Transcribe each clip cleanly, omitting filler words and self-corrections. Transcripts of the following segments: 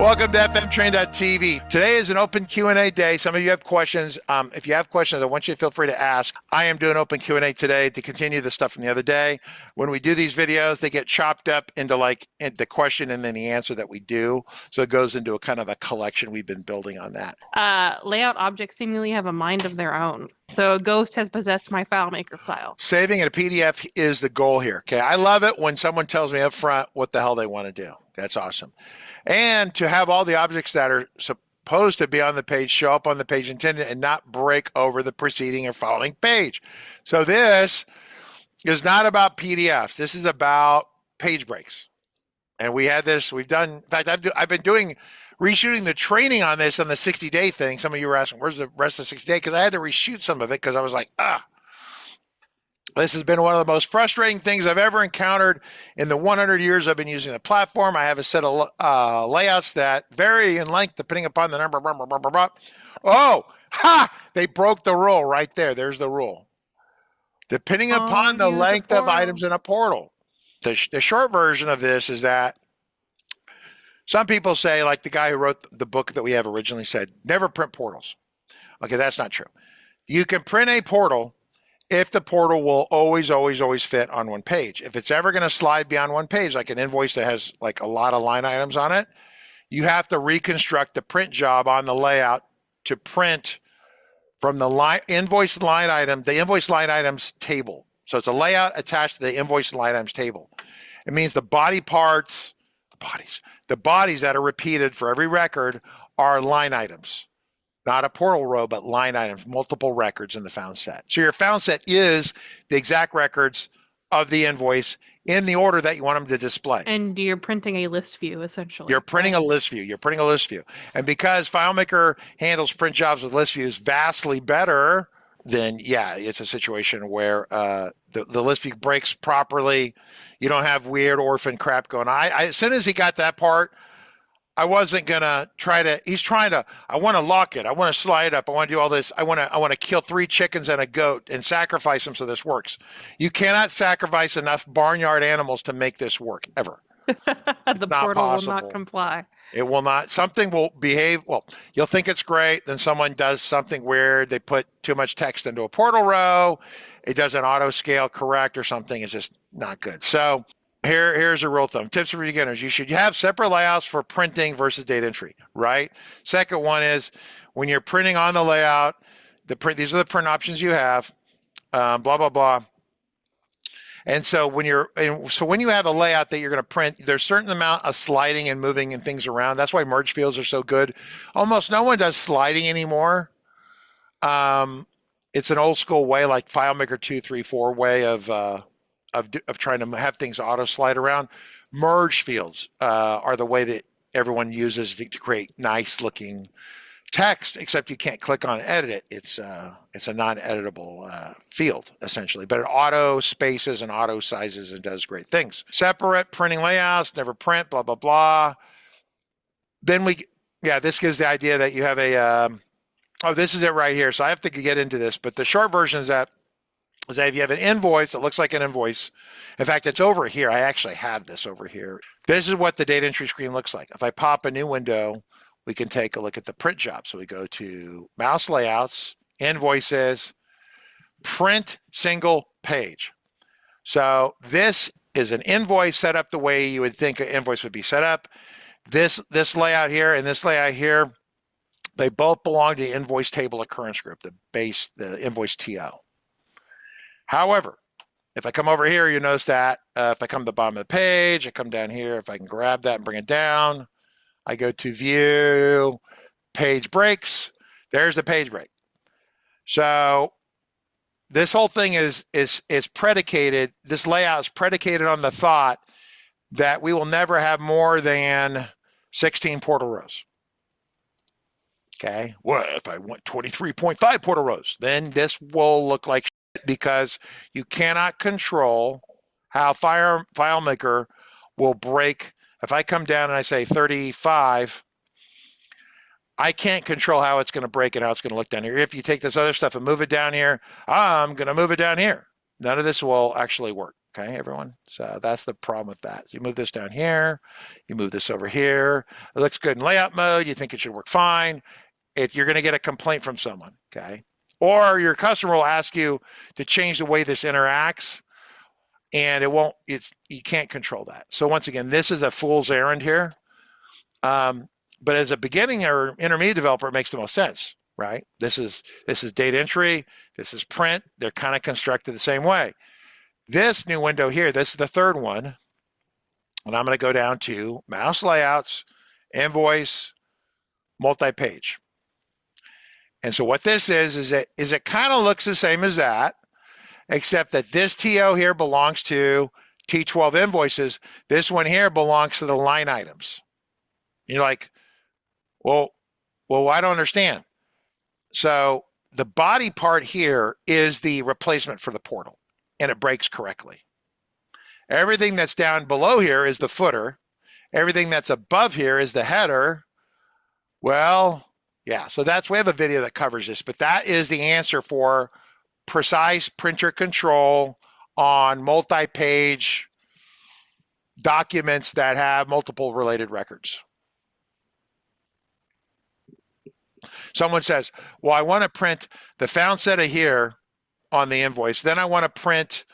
Welcome to FMTrain.tv. Today is an open Q&A day. Some of you have questions. If you have questions, I want you to feel free to ask. I am doing open Q&A today to continue the stuff from the other day. When we do these videos, they get chopped up into the question and then the answer that we do. So it goes into a kind of a collection we've been building on that. Layout objects seemingly have a mind of their own. So a ghost has possessed my FileMaker file. Saving in a PDF is the goal here. Okay, I love it when someone tells me up front what the hell they want to do. That's awesome. And to have all the objects that are supposed to be on the page show up on the page intended and not break over the preceding or following page. So this is not about PDFs. This is about page breaks. And we had this, we've done, in fact, I've been doing, reshooting the training on this on the 60-day thing. Some of you were asking, where's the rest of the 60-day? Because I had to reshoot some of it because I was like, this has been one of the most frustrating things I've ever encountered in the 100 years I've been using the platform. I have a set of layouts that vary in length depending upon the number. Oh, they broke the rule right there. There's the rule. Depending upon the length of items in a portal. The short version of this is that some people say, like the guy who wrote the book that we have originally said, never print portals. Okay, that's not true. You can print a portal if the portal will always fit on one page. If it's ever going to slide beyond one page, like an invoice that has like a lot of line items on it, you have to reconstruct the print job on the layout to print from the invoice line items table. So it's a layout attached to the invoice line items table. It means the body parts, the bodies that are repeated for every record are line items. Not a portal row, but line items, multiple records in the found set. So your found set is the exact records of the invoice in the order that you want them to display. And you're printing a list view, essentially. You're printing a list view. And because FileMaker handles print jobs with list views vastly better, then yeah, it's a situation where the list view breaks properly. You don't have weird orphan crap going on. As soon as he got that part, I wasn't gonna I want to lock it. I want to slide up. I want to do all this. I want to kill 3 chickens and a goat and sacrifice them so this works. You cannot sacrifice enough barnyard animals to make this work ever. The portal will not comply. It will not. Something will behave. Well, you'll think it's great. Then someone does something weird. They put too much text into a portal row. It doesn't auto scale correct or something. It's just not good. So here's a rule of thumb. Tips for beginners. You should have separate layouts for printing versus data entry, right? Second one is when you're printing on the layout, these are the print options you have, blah, blah, blah. And so when you have a layout that you're going to print, there's a certain amount of sliding and moving and things around. That's why merge fields are so good. Almost no one does sliding anymore. It's an old school way, like FileMaker 2, 3, 4 way of trying to have things auto slide around. Merge fields are the way that everyone uses to create nice looking text, except you can't click on and edit it. It's a non-editable field essentially, but it auto spaces and auto sizes and does great things. Separate printing layouts, never print, blah, blah, blah. Then this gives the idea that you have this is it right here. So I have to get into this, but the short version is that if you have an invoice that looks like an invoice, in fact, it's over here. I actually have this over here. This is what the data entry screen looks like. If I pop a new window, we can take a look at the print job. So we go to mouse layouts, invoices, print single page. So this is an invoice set up the way you would think an invoice would be set up. This layout here and this layout here, they both belong to the invoice table occurrence group, the invoice TO. However, if I come over here, you notice that if I come to the bottom of the page, I come down here, if I can grab that and bring it down, I go to view, page breaks, there's the page break. So this whole thing is predicated, this layout is predicated on the thought that we will never have more than 16 portal rows. Okay, well, if I want 23.5 portal rows, then this will look like shit because you cannot control how FileMaker will break. If I come down and I say 35, I can't control how it's going to break and how it's going to look down here. If you take this other stuff and move it down here, I'm going to move it down here. None of this will actually work. Okay, everyone. So that's the problem with that. So you move this down here, you move this over here. It looks good in layout mode. You think it should work fine. You're going to get a complaint from someone. Okay, or your customer will ask you to change the way this interacts, and it won't. You can't control that. So once again, this is a fool's errand here. But as a beginning or intermediate developer, it makes the most sense, right? This is data entry. This is print. They're kind of constructed the same way. This new window here, this is the third one. And I'm going to go down to mouse layouts, invoice, multi-page. And so what this is it kind of looks the same as that, except that this TO here belongs to T12 invoices. This one here belongs to the line items. You're like, well, I don't understand. So the body part here is the replacement for the portal, and it breaks correctly. Everything that's down below here is the footer. Everything that's above here is the header. Well, yeah, so we have a video that covers this, but that is the answer for precise printer control on multi-page documents that have multiple related records. Someone says, well, I want to print the found set of here on the invoice. Then I want to print,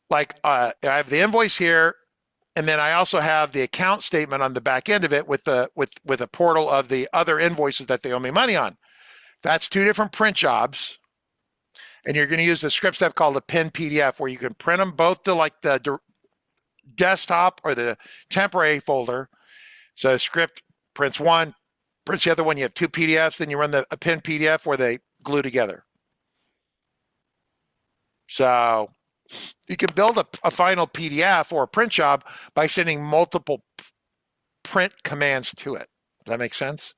like, I have the invoice here, and then I also have the account statement on the back end of it with a portal of the other invoices that they owe me money on. That's two different print jobs. And you're going to use the script step called a pin PDF, where you can print them both to like the desktop or the temporary folder. So script prints one, prints the other one. You have two PDFs, then you run a pin PDF where they glue together. So you can build a final PDF or a print job by sending multiple print commands to it. Does that make sense?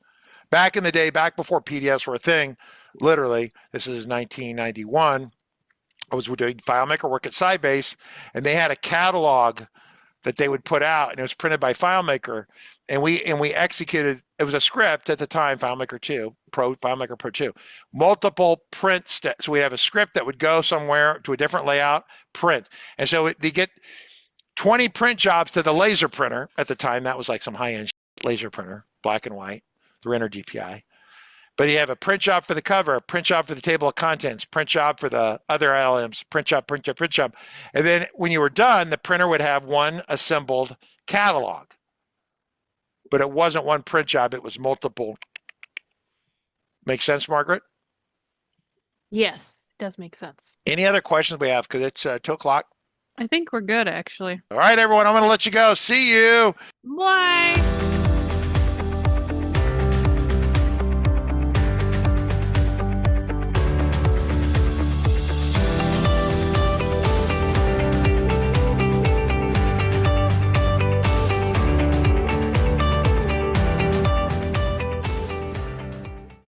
Back in the day, back before PDFs were a thing, literally, this is 1991, I was doing FileMaker work at Sybase, and they had a catalog that they would put out, and it was printed by FileMaker, and we executed. It was a script at the time, FileMaker Pro 2, multiple print steps. So we have a script that would go somewhere to a different layout, print, and so they get 20 print jobs to the laser printer at the time. That was like some high-end laser printer, black and white, 300 DPI. But you have a print job for the cover, a print job for the table of contents, print job for the other LMs, print job. And then when you were done, the printer would have one assembled catalog. But it wasn't one print job, it was multiple. Make sense, Margaret? Yes, it does make sense. Any other questions we have? Because it's 2 o'clock. I think we're good, actually. All right, everyone, I'm going to let you go. See you. Bye.